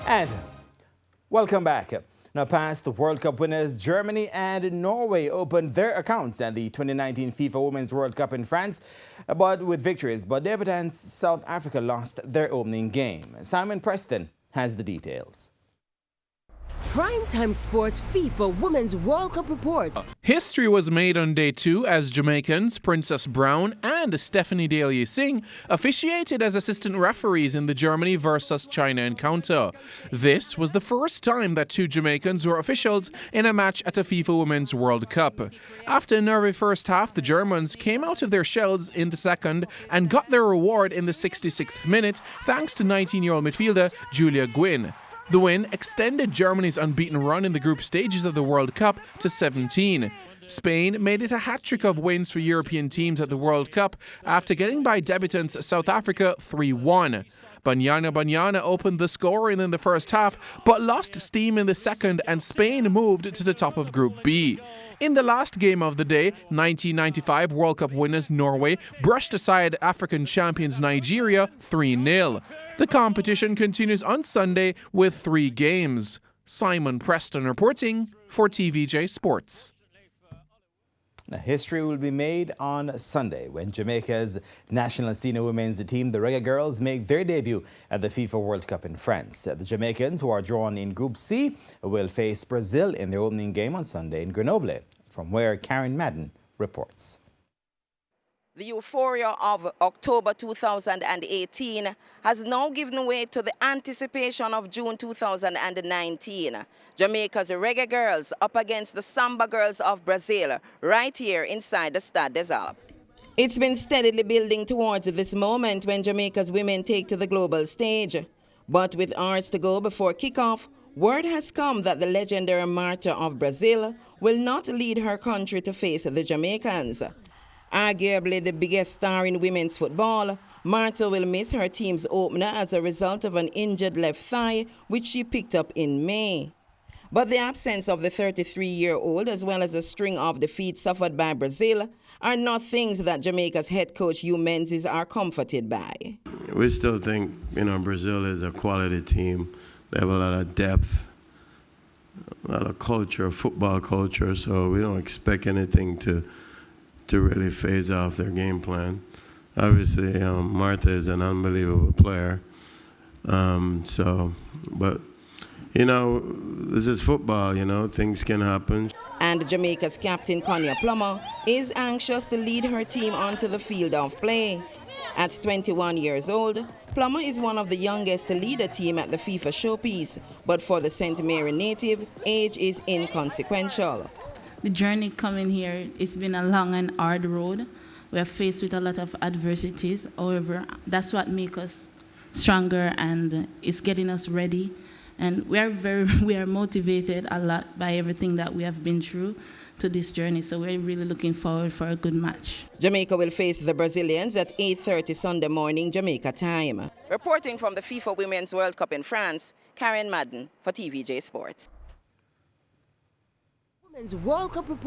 And welcome back. Now, past World Cup winners Germany and Norway opened their accounts at the 2019 FIFA Women's World Cup in France, but with victories. But David and South Africa lost their opening game. Simon Preston has the details. Primetime Sports FIFA Women's World Cup report. History was made on day 2 as Jamaicans Princess Brown and Stephanie Daly Singh officiated as assistant referees in the Germany versus China encounter. This was the first time that 2 Jamaicans were officials in a match at a FIFA Women's World Cup. After a nervy first half, the Germans came out of their shells in the second and got their reward in the 66th minute thanks to 19-year-old midfielder Julia Gwynn. The win extended Germany's unbeaten run in the group stages of the World Cup to 17. Spain made it a hat-trick of wins for European teams at the World Cup after getting by debutants South Africa 3-1. Banyana opened the scoring in the first half but lost steam in the second, and Spain moved to the top of Group B. In the last game of the day, 1995 World Cup winners Norway brushed aside African champions Nigeria 3-0. The competition continues on Sunday with 3 games. Simon Preston reporting for TVJ Sports. Now, history will be made on Sunday when Jamaica's national senior women's team, the Reggae Girls, make their debut at the FIFA World Cup in France. The Jamaicans, who are drawn in Group C, will face Brazil in their opening game on Sunday in Grenoble, from where Karen Madden reports. The euphoria of October 2018 has now given way to the anticipation of June 2019. Jamaica's Reggae Girls up against the Samba Girls of Brazil, right here inside the Stade des Alpes. It's been steadily building towards this moment when Jamaica's women take to the global stage. But with hours to go before kickoff, word has come that the legendary martyr of Brazil will not lead her country to face the Jamaicans. Arguably the biggest star in women's football, Marta will miss her team's opener as a result of an injured left thigh, which she picked up in May. But the absence of the 33-year-old, as well as a string of defeats suffered by Brazil, are not things that Jamaica's head coach Hugh Menzies are comforted by. We still think, Brazil is a quality team. They have a lot of depth, a lot of culture, football culture, so we don't expect anything to really phase off their game plan. Obviously, Martha is an unbelievable player. But this is football, things can happen. And Jamaica's captain, Konya Plummer, is anxious to lead her team onto the field of play. At 21 years old, Plummer is one of the youngest to lead a team at the FIFA showpiece, but for the St. Mary native, age is inconsequential. The journey coming here, it's been a long and hard road. We are faced with a lot of adversities. However, that's what makes us stronger and it's getting us ready. And we are motivated a lot by everything that we have been through to this journey. So we're really looking forward for a good match. Jamaica will face the Brazilians at 8:30 Sunday morning, Jamaica time. Reporting from the FIFA Women's World Cup in France, Karen Madden for TVJ Sports. Women's World Cup report.